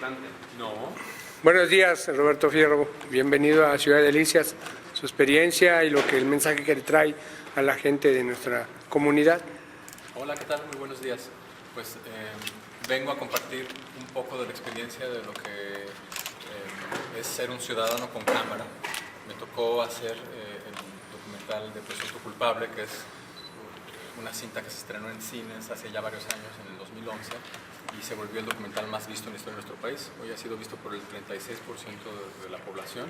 importante. No. Buenos días, Roberto Fierro. Bienvenido a Ciudad de Delicias. Su experiencia y el mensaje que le trae a la gente de nuestra comunidad. Hola, ¿qué tal? Muy buenos días. Pues vengo a compartir un poco de la experiencia de lo que es ser un ciudadano con cámara. Me tocó hacer el documental de Presunto Culpable, que es una cinta que se estrenó en cines hace ya varios años, en el 2011, y se volvió el documental más visto en la historia de nuestro país. Hoy ha sido visto por el 36% de la población.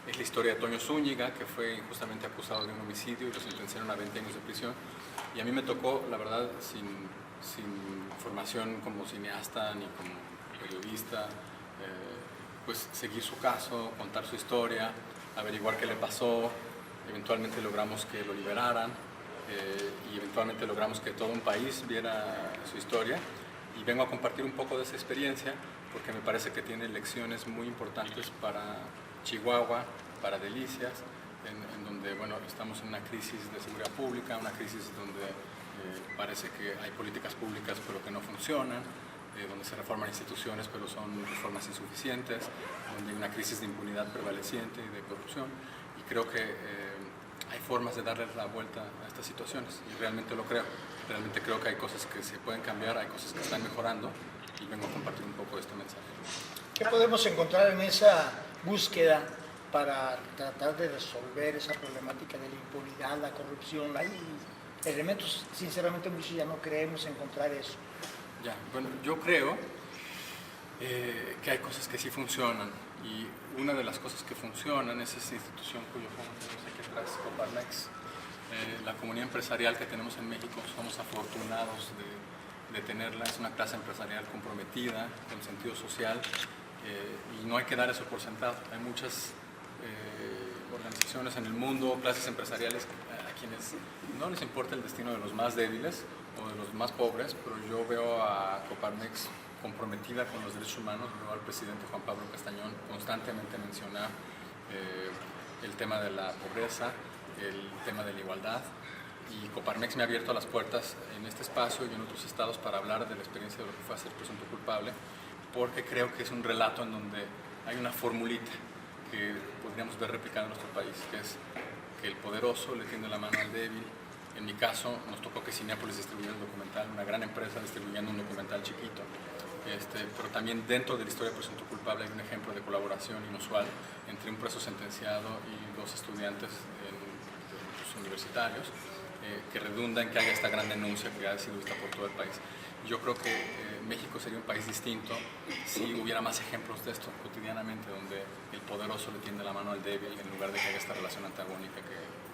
Es la historia de Toño Zúñiga, que fue injustamente acusado de un homicidio y lo sentenciaron a 20 años de prisión. Y a mí me tocó, la verdad, sin formación como cineasta ni como periodista, pues seguir su caso, contar su historia, averiguar qué le pasó. Eventualmente logramos que lo liberaran y eventualmente logramos que todo un país viera su historia. Y vengo a compartir un poco de esa experiencia porque me parece que tiene lecciones muy importantes para Chihuahua, para Delicias, en donde bueno, estamos en una crisis de seguridad pública, una crisis donde parece que hay políticas públicas pero que no funcionan, donde se reforman instituciones pero son reformas insuficientes, donde hay una crisis de impunidad prevaleciente y de corrupción, y creo que hay formas de darle la vuelta a estas situaciones, y realmente lo creo. Realmente creo que hay cosas que se pueden cambiar, hay cosas que están mejorando, y vengo a compartir un poco de este mensaje. ¿Qué podemos encontrar en esa búsqueda para tratar de resolver esa problemática de la impunidad, la corrupción? Hay elementos, sinceramente, muchos ya no creemos encontrar eso. Ya, bueno, yo creo que hay cosas que sí funcionan, y una de las cosas que funcionan es esa institución cuyo fondo tenemos aquí atrás, Coparmex. La comunidad empresarial que tenemos en México, somos afortunados de tenerla. Es una clase empresarial comprometida, con sentido social, y no hay que dar eso por sentado. Hay muchas organizaciones en el mundo, clases empresariales a quienes no les importa el destino de los más débiles o de los más pobres, pero yo veo a Coparmex comprometida con los derechos humanos. Veo al presidente Juan Pablo Castañón constantemente mencionar el tema de la pobreza, el tema de la igualdad, y Coparmex me ha abierto las puertas en este espacio y en otros estados para hablar de la experiencia de lo que fue hacer Presunto Culpable, porque creo que es un relato en donde hay una formulita que podríamos ver replicada en nuestro país, que es que el poderoso le tiende la mano al débil. En mi caso nos tocó que Cinépolis distribuyera el documental, una gran empresa distribuyendo un documental chiquito, pero también dentro de la historia de Presunto Culpable hay un ejemplo de colaboración inusual entre un preso sentenciado y dos estudiantes universitarios, que redunda en que haya esta gran denuncia que ha sido vista por todo el país. Yo creo que México sería un país distinto si hubiera más ejemplos de esto cotidianamente, donde el poderoso le tiende la mano al débil, en lugar de que haya esta relación antagónica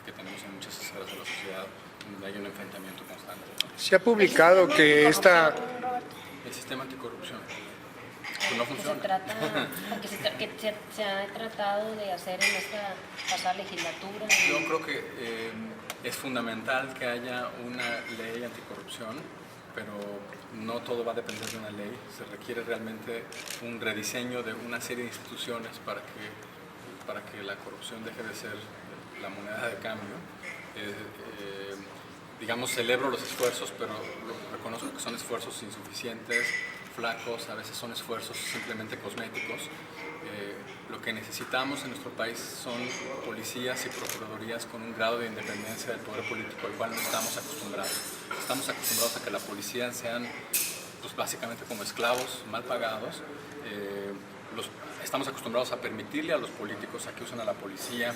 que tenemos en muchas esferas de la sociedad, donde hay un enfrentamiento constante. Se ha publicado que esta... El sistema anticorrupción pues no funciona. Que se ha tratado de hacer en esta pasada legislatura. Yo creo que es fundamental que haya una ley anticorrupción, pero no todo va a depender de una ley. Se requiere realmente un rediseño de una serie de instituciones para que la corrupción deje de ser la moneda de cambio. Digamos, celebro los esfuerzos, pero reconozco que son esfuerzos insuficientes, flacos, a veces son esfuerzos simplemente cosméticos. Lo que necesitamos en nuestro país son policías y procuradurías con un grado de independencia del poder político al cual no estamos acostumbrados. Estamos acostumbrados a que la policía sean pues, básicamente como esclavos mal pagados. Estamos acostumbrados a permitirle a los políticos a que usen a la policía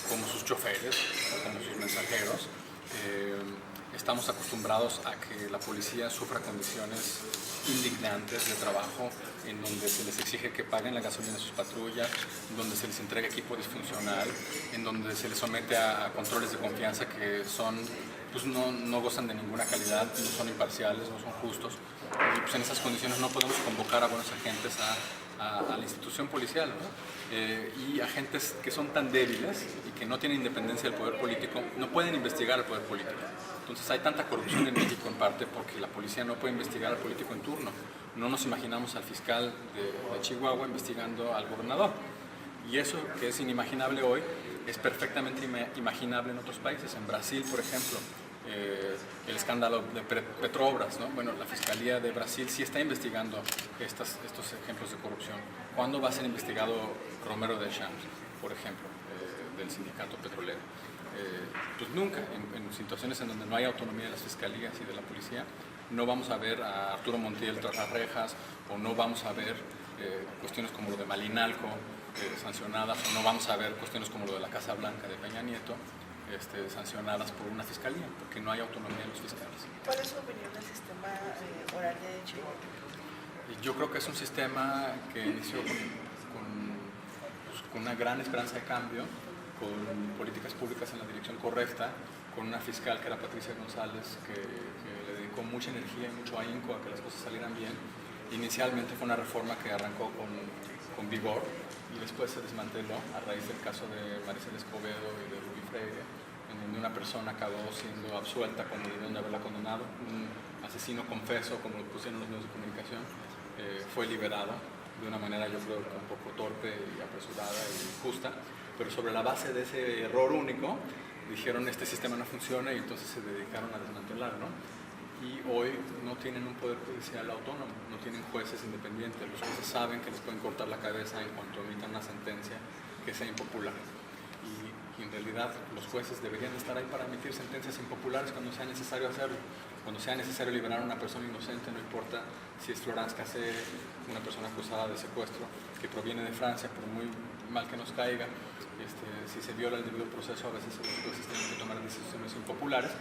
como sus choferes, como sus mensajeros. Estamos acostumbrados a que la policía sufra condiciones indignantes de trabajo, en donde se les exige que paguen la gasolina de sus patrullas, en donde se les entrega equipo disfuncional, en donde se les somete a controles de confianza que son, pues no gozan de ninguna calidad, no son imparciales, no son justos. Y pues en esas condiciones no podemos convocar a buenos agentes a la institución policial, ¿no? Y agentes que son tan débiles y que no tienen independencia del poder político no pueden investigar al poder político. Entonces hay tanta corrupción en México en parte porque la policía no puede investigar al político en turno. No nos imaginamos al fiscal de Chihuahua investigando al gobernador. Y eso que es inimaginable hoy es perfectamente imaginable en otros países. En Brasil, por ejemplo, el escándalo de Petrobras, ¿no? Bueno, la Fiscalía de Brasil sí está investigando estos ejemplos de corrupción. ¿Cuándo va a ser investigado Romero de Champs, por ejemplo, del sindicato petrolero? Pues nunca, en situaciones en donde no hay autonomía de las fiscalías y de la policía, no vamos a ver a Arturo Montiel tras las rejas, o no vamos a ver cuestiones como lo de Malinalco sancionadas, o no vamos a ver cuestiones como lo de la Casa Blanca de Peña Nieto sancionadas por una fiscalía, porque no hay autonomía de los fiscales. ¿Cuál es su opinión del sistema oral de Chihuahua? Yo creo que es un sistema que inició con una gran esperanza de cambio, con políticas públicas en la dirección correcta, con una fiscal que era Patricia González, que le dedicó mucha energía y mucho ahínco a que las cosas salieran bien. Inicialmente fue una reforma que arrancó con vigor y después se desmanteló a raíz del caso de Maricel Escobedo y de Rubí Freire, en donde una persona acabó siendo absuelta cuando debieron de haberla condenado. Un asesino confeso, como lo pusieron los medios de comunicación, fue liberado de una manera, yo creo, un poco torpe y apresurada y injusta, pero sobre la base de ese error único dijeron este sistema no funciona y entonces se dedicaron a desmantelarlo. Y hoy no tienen un poder judicial autónomo, no tienen jueces independientes. Los jueces saben que les pueden cortar la cabeza en cuanto emitan una sentencia que sea impopular. Y en realidad los jueces deberían estar ahí para emitir sentencias impopulares cuando sea necesario hacerlo. Cuando sea necesario liberar a una persona inocente, no importa si es Florence Cassé, una persona acusada de secuestro que proviene de Francia, por muy mal que nos caiga, si se viola el debido proceso, a veces los jueces tienen que tomar decisiones impopulares,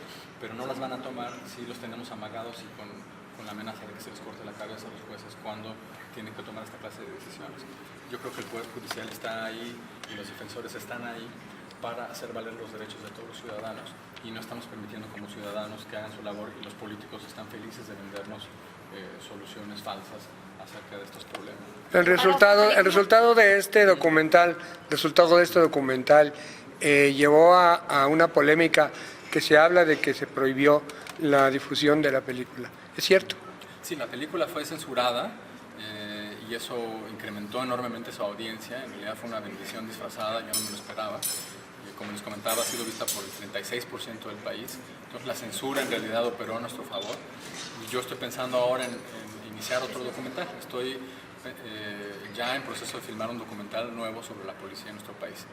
pero no las van a tomar si los tenemos amagados y con la amenaza de que se les corte la cabeza a los jueces cuando tienen que tomar esta clase de decisiones. Yo creo que el Poder Judicial está ahí y los defensores están ahí para hacer valer los derechos de todos los ciudadanos y no estamos permitiendo como ciudadanos que hagan su labor y los políticos están felices de vendernos soluciones falsas acerca de estos problemas. El resultado de este documental, llevó a una polémica que se habla de que se prohibió la difusión de la película. ¿Es cierto? Sí, la película fue censurada y eso incrementó enormemente su audiencia. En realidad fue una bendición disfrazada, yo no me lo esperaba. Como les comentaba, ha sido vista por el 36% del país. Entonces la censura en realidad operó a nuestro favor. Y yo estoy pensando ahora en iniciar otro documental. Estoy ya en proceso de filmar un documental nuevo sobre la policía en nuestro país.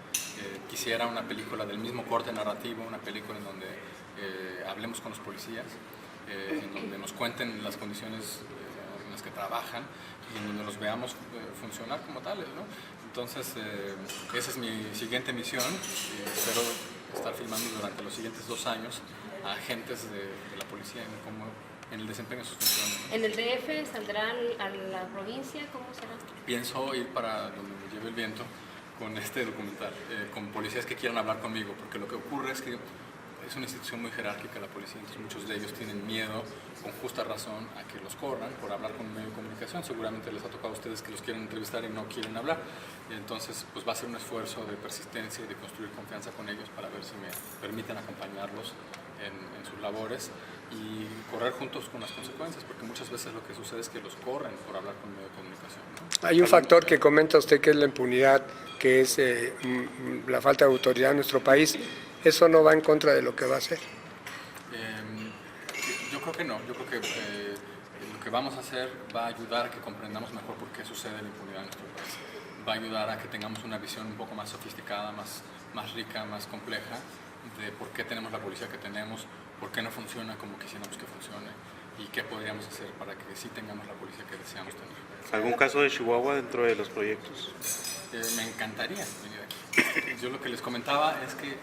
Quisiera una película del mismo corte narrativo, una película en donde hablemos con los policías, en donde nos cuenten las condiciones en las que trabajan y en donde los veamos funcionar como tales, ¿no? Entonces, esa es mi siguiente misión. Espero estar filmando durante los siguientes 2 años a agentes de la policía en el desempeño de sus funciones. ¿En el DF saldrán a la provincia? ¿Cómo será? Pienso ir para donde me lleve el viento con este documental, con policías que quieran hablar conmigo, porque lo que ocurre es que es una institución muy jerárquica la policía, entonces muchos de ellos tienen miedo, con justa razón, a que los corran por hablar con un medio de comunicación. Seguramente les ha tocado a ustedes que los quieren entrevistar y no quieren hablar. Entonces, pues va a ser un esfuerzo de persistencia y de construir confianza con ellos para ver si me permiten acompañarlos en sus labores y correr juntos con las consecuencias, porque muchas veces lo que sucede es que los corren por hablar con un medio de comunicación, ¿no? Hay un factor que comenta usted que es la impunidad, que es la falta de autoridad en nuestro país. ¿Eso no va en contra de lo que va a hacer? Yo creo que no. Yo creo que lo que vamos a hacer va a ayudar a que comprendamos mejor por qué sucede la impunidad en nuestro país. Va a ayudar a que tengamos una visión un poco más sofisticada, más rica, más compleja de por qué tenemos la policía que tenemos, por qué no funciona como quisiéramos que funcione y qué podríamos hacer para que sí tengamos la policía que deseamos tener. ¿Algún caso de Chihuahua dentro de los proyectos? Me encantaría venir aquí. Yo lo que les comentaba es que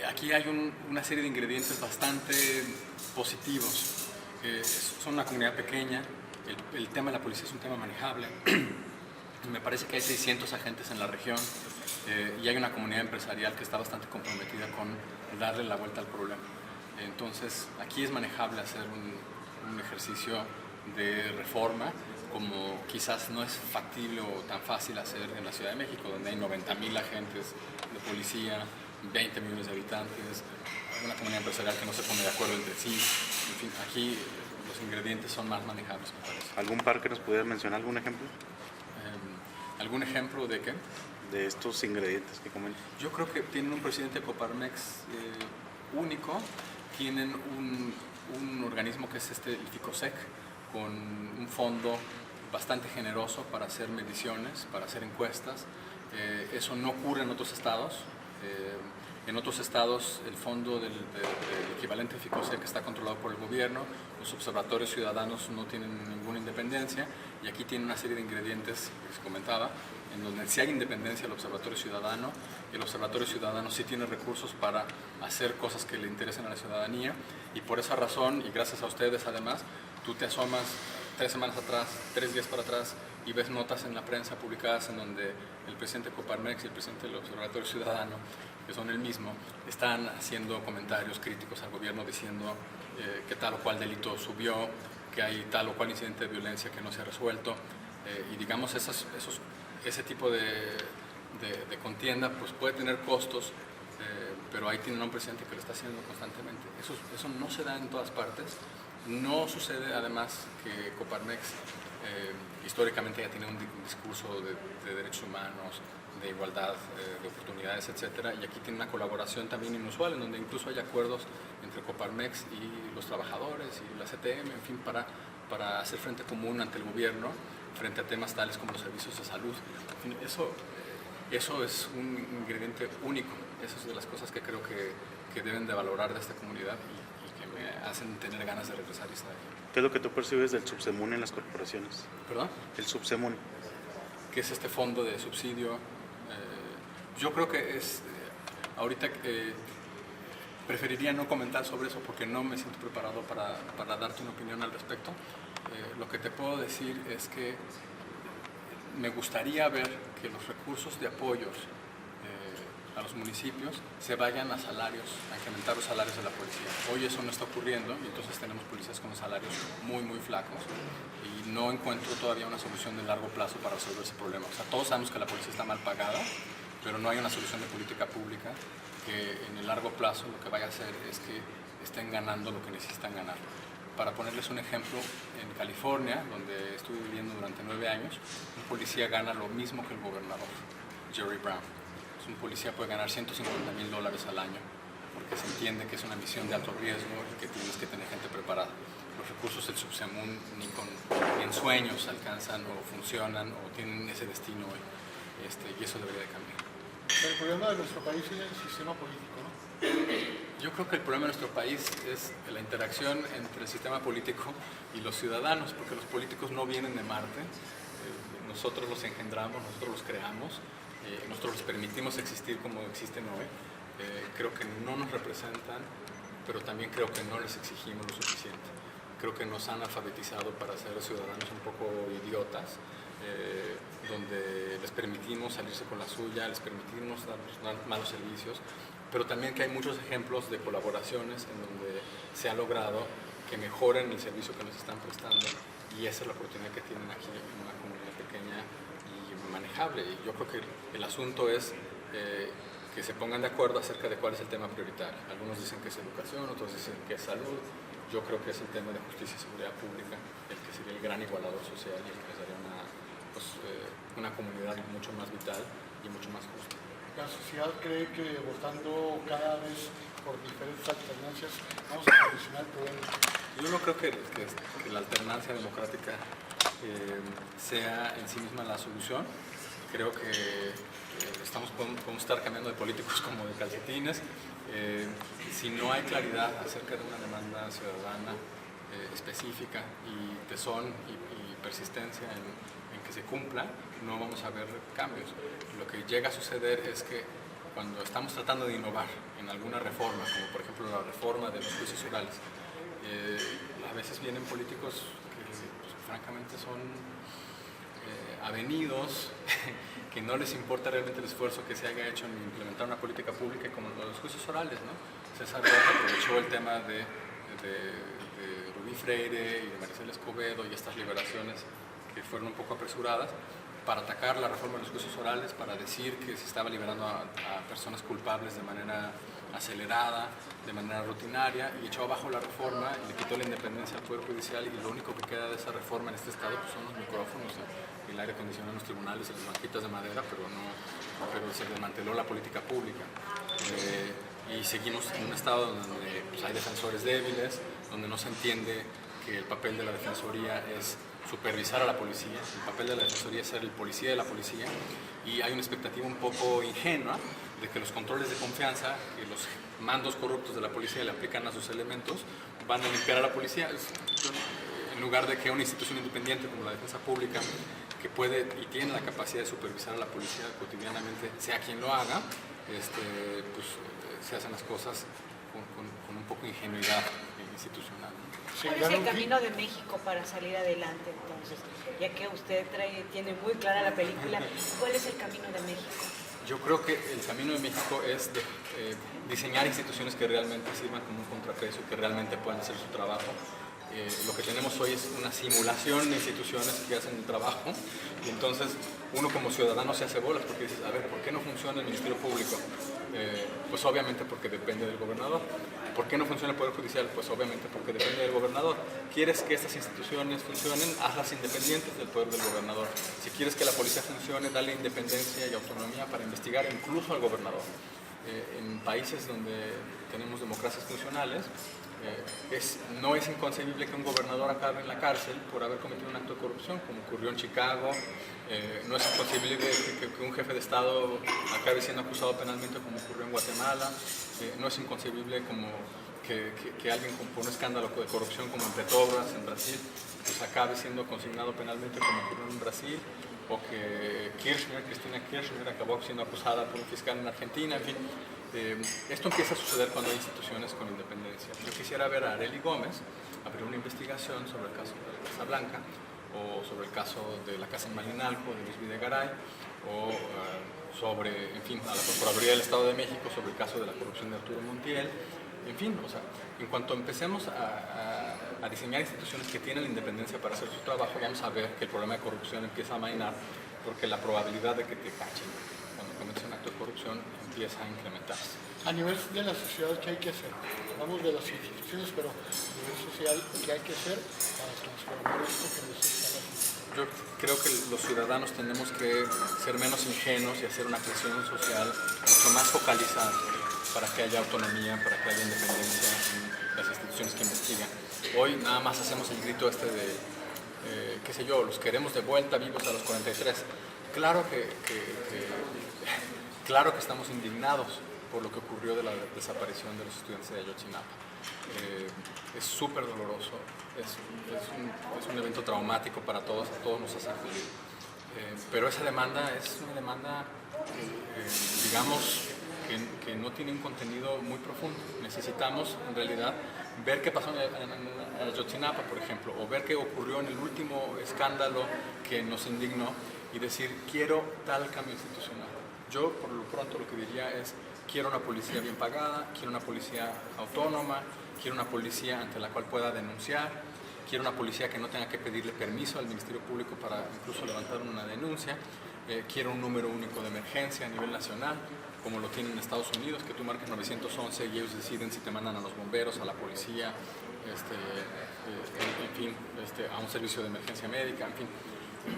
aquí hay una serie de ingredientes bastante positivos. Son una comunidad pequeña, el tema de la policía es un tema manejable. Me parece que hay 600 agentes en la región y hay una comunidad empresarial que está bastante comprometida con darle la vuelta al problema. Entonces, aquí es manejable hacer un ejercicio de reforma, como quizás no es factible o tan fácil hacer en la Ciudad de México, donde hay 90,000 agentes de policía, 20 millones de habitantes, una comunidad empresarial que no se pone de acuerdo entre sí. En fin, aquí los ingredientes son más manejables, me parece. ¿Algún par que nos pudiera mencionar algún ejemplo? ¿Algún ejemplo de qué? De estos ingredientes que comentan. Yo creo que tienen un presidente de Coparmex único. Tienen un organismo que es el FICOSEC, con un fondo bastante generoso para hacer mediciones, para hacer encuestas. Eso no ocurre en otros estados. En otros estados el fondo del equivalente FICOSEC está controlado por el gobierno, los observatorios ciudadanos no tienen ninguna independencia, y aquí tiene una serie de ingredientes que se comentaba, en donde sí hay independencia del observatorio ciudadano. El observatorio ciudadano sí tiene recursos para hacer cosas que le interesen a la ciudadanía, y por esa razón, y gracias a ustedes además, tú te asomas 3 semanas atrás, 3 días para atrás, y ves notas en la prensa publicadas en donde el presidente de Coparmex y el presidente del Observatorio Ciudadano, que son el mismo, están haciendo comentarios críticos al gobierno diciendo que tal o cual delito subió, que hay tal o cual incidente de violencia que no se ha resuelto, y digamos ese tipo de contienda pues puede tener costos, pero ahí tienen a un presidente que lo está haciendo constantemente. Eso no se da en todas partes. No sucede además que Coparmex históricamente ya tiene un discurso de derechos humanos, de igualdad de oportunidades, etcétera, y aquí tiene una colaboración también inusual en donde incluso hay acuerdos entre Coparmex y los trabajadores y la CTM, en fin, para hacer frente común ante el gobierno, frente a temas tales como los servicios de salud. En fin, eso es un ingrediente único. Eso es de las cosas que creo que deben de valorar de esta comunidad y que me hacen tener ganas de regresar y estar aquí. ¿Qué es lo que tú percibes del subsemun en las corporaciones? ¿Perdón? El subsemun. ¿Qué es este fondo de subsidio? Yo creo que es, ahorita preferiría no comentar sobre eso porque no me siento preparado para darte una opinión al respecto. Lo que te puedo decir es que me gustaría ver que los recursos de apoyos a los municipios se vayan a salarios, a incrementar los salarios de la policía. Hoy eso no está ocurriendo y entonces tenemos policías con salarios muy, muy flacos y no encuentro todavía una solución de largo plazo para resolver ese problema. O sea, todos sabemos que la policía está mal pagada, pero no hay una solución de política pública que en el largo plazo lo que vaya a hacer es que estén ganando lo que necesitan ganar. Para ponerles un ejemplo, en California, donde estuve viviendo durante 9 años, un policía gana lo mismo que el gobernador, Jerry Brown. Un policía puede ganar $150,000 al año porque se entiende que es una misión de alto riesgo y que tienes que tener gente preparada. Los recursos del subsemun ni en sueños alcanzan o funcionan o tienen ese destino hoy, y eso debería de cambiar. El problema de nuestro país es el sistema político, ¿no? Yo creo que el problema de nuestro país es la interacción entre el sistema político y los ciudadanos, porque los políticos no vienen de Marte, nosotros los engendramos, nosotros los creamos, nosotros les permitimos existir como existen hoy. Creo que no nos representan, pero también creo que no les exigimos lo suficiente. Creo que nos han alfabetizado para ser ciudadanos un poco idiotas, donde les permitimos salirse con la suya, les permitimos dar malos servicios, pero también que hay muchos ejemplos de colaboraciones en donde se ha logrado que mejoren el servicio que nos están prestando, y esa es la oportunidad que tienen aquí en una comunidad pequeña y manejable. Y yo creo que el asunto es que se pongan de acuerdo acerca de cuál es el tema prioritario. Algunos dicen que es educación, otros dicen que es salud. Yo creo que es el tema de justicia y seguridad pública, el que sería el gran igualador social y el que sería una comunidad mucho más vital y mucho más justa. La sociedad cree que votando cada vez por diferentes alternancias vamos a solucionar el problema. Yo no creo que la alternancia democrática sea en sí misma la solución. Creo que podemos estar cambiando de políticos como de calcetines. Si no hay claridad acerca de una demanda ciudadana específica y tesón y persistencia en que se cumpla, no vamos a ver cambios. Lo que llega a suceder es que cuando estamos tratando de innovar en alguna reforma, como por ejemplo la reforma de los juicios orales, a veces vienen políticos que pues, francamente son avenidos, que no les importa realmente el esfuerzo que se haya hecho en implementar una política pública como los juicios orales, ¿no? César Roth aprovechó el tema de Rubí Freire y de Maricela Escobedo y estas liberaciones que fueron un poco apresuradas para atacar la reforma de los juicios orales, para decir que se estaba liberando a personas culpables de manera acelerada, de manera rutinaria, y echó abajo la reforma y le quitó la independencia al Poder Judicial, y lo único que queda de esa reforma en este estado pues, son los micrófonos y el aire acondicionado en los tribunales y las banquitas de madera, pero se desmanteló la política pública. y seguimos en un estado donde pues, hay defensores débiles, donde no se entiende que el papel de la defensoría es supervisar a la policía, el papel de la defensoría es ser el policía de la policía, y hay una expectativa un poco ingenua de que los controles de confianza que los mandos corruptos de la policía le aplican a sus elementos van a limpiar a la policía, en lugar de que una institución independiente como la defensa pública, que puede y tiene la capacidad de supervisar a la policía cotidianamente, sea quien lo haga, pues se hacen las cosas con un poco de ingenuidad institucional. Sí, ¿Cuál es el camino de México para salir adelante entonces? Ya que usted tiene muy clara la película, ¿cuál es el camino de México? Yo creo que el camino de México es diseñar instituciones que realmente sirvan como un contrapeso, que realmente puedan hacer su trabajo. Lo que tenemos hoy es una simulación de instituciones que hacen el trabajo, y entonces uno como ciudadano se hace bolas porque dices, a ver, ¿por qué no funciona el Ministerio Público? Pues obviamente porque depende del gobernador. ¿Por qué no funciona el Poder Judicial? Pues obviamente porque depende del gobernador. ¿Quieres que estas instituciones funcionen? Hazlas independientes del poder del gobernador. Si quieres que la policía funcione, dale independencia y autonomía para investigar incluso al gobernador. En países donde tenemos democracias funcionales, no es inconcebible que un gobernador acabe en la cárcel por haber cometido un acto de corrupción, como ocurrió en Chicago. No es inconcebible que un jefe de Estado acabe siendo acusado penalmente, como ocurrió en Guatemala. No es inconcebible como que alguien por un escándalo de corrupción como en Petrobras, en Brasil, pues acabe siendo consignado penalmente, como ocurrió en Brasil, o que Cristina Kirchner acabó siendo acusada por un fiscal en Argentina, en fin. Esto empieza a suceder cuando hay instituciones con independencia. Yo quisiera ver a Arely Gómez abrir una investigación sobre el caso de la Casa Blanca, o sobre el caso de la casa en Malinalco de Luis Videgaray, o sobre, en fin, a la Procuraduría del Estado de México sobre el caso de la corrupción de Arturo Montiel. En fin, o sea, en cuanto empecemos a diseñar instituciones que tienen la independencia para hacer su trabajo, vamos a ver que el problema de corrupción empieza a amainar, porque la probabilidad de que te cachen cuando cometes un acto de corrupción empieza a incrementarse. A nivel de la sociedad, ¿qué hay que hacer? Hablamos de las instituciones, pero a nivel social, ¿qué hay que hacer para transformar esto que nos está haciendo? Yo creo que los ciudadanos tenemos que ser menos ingenuos y hacer una presión social mucho más focalizada para que haya autonomía, para que haya independencia en las instituciones que investigan. Hoy nada más hacemos el grito de, qué sé yo, los queremos de vuelta vivos a los 43. Claro que estamos indignados por lo que ocurrió de la desaparición de los estudiantes de Ayotzinapa. Es súper doloroso, es un evento traumático para todos, a todos nos ha sacudido. Pero esa demanda es una demanda, digamos, que no tiene un contenido muy profundo. Necesitamos, en realidad, ver qué pasó en Ayotzinapa, por ejemplo, o ver qué ocurrió en el último escándalo que nos indignó y decir, quiero tal cambio institucional. Yo, por lo pronto, lo que diría es, quiero una policía bien pagada, quiero una policía autónoma, quiero una policía ante la cual pueda denunciar, quiero una policía que no tenga que pedirle permiso al Ministerio Público para incluso levantar una denuncia, quiero un número único de emergencia a nivel nacional, como lo tienen en Estados Unidos, que tú marcas 911 y ellos deciden si te mandan a los bomberos, a la policía, en fin, a un servicio de emergencia médica, en fin.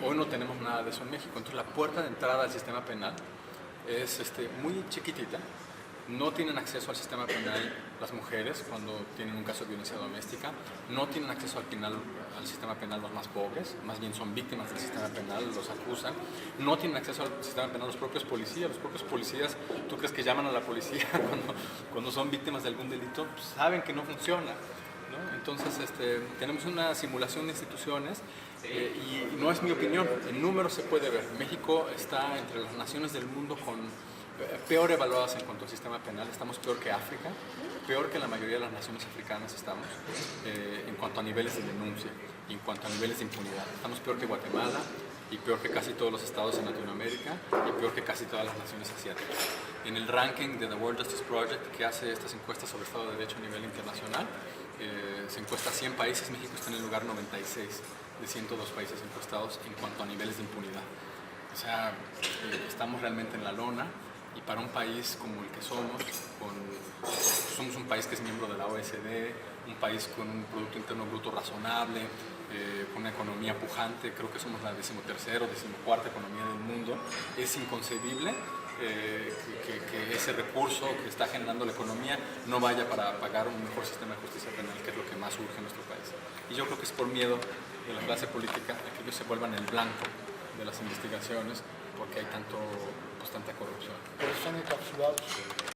Hoy no tenemos nada de eso en México, entonces la puerta de entrada al sistema penal es muy chiquitita. No tienen acceso al sistema penal las mujeres cuando tienen un caso de violencia doméstica, no tienen acceso al sistema penal los más pobres, más bien son víctimas del sistema penal, los acusan, no tienen acceso al sistema penal los propios policías, ¿tú crees que llaman a la policía cuando son víctimas de algún delito? Pues saben que no funciona, ¿no? Entonces tenemos una simulación de instituciones y no es mi opinión, en números se puede ver. México está entre las naciones del mundo peor evaluadas en cuanto al sistema penal, estamos peor que África, peor que la mayoría de las naciones africanas estamos, en cuanto a niveles de denuncia, y en cuanto a niveles de impunidad. Estamos peor que Guatemala, y peor que casi todos los estados en Latinoamérica, y peor que casi todas las naciones asiáticas. En el ranking de The World Justice Project, que hace estas encuestas sobre Estado de Derecho a nivel internacional, se encuesta a 100 países, México está en el lugar 96 de 102 países encuestados en cuanto a niveles de impunidad. O sea, estamos realmente en la lona. Y para un país como el que somos un país que es miembro de la OECD, un país con un Producto Interno Bruto razonable, con una economía pujante, creo que somos la 13ª o 14ª economía del mundo, es inconcebible que ese recurso que está generando la economía no vaya para pagar un mejor sistema de justicia penal, que es lo que más urge en nuestro país. Y yo creo que es por miedo de la clase política a que ellos se vuelvan el blanco de las investigaciones, porque hay tanta corrupción. Pero están encapsulados.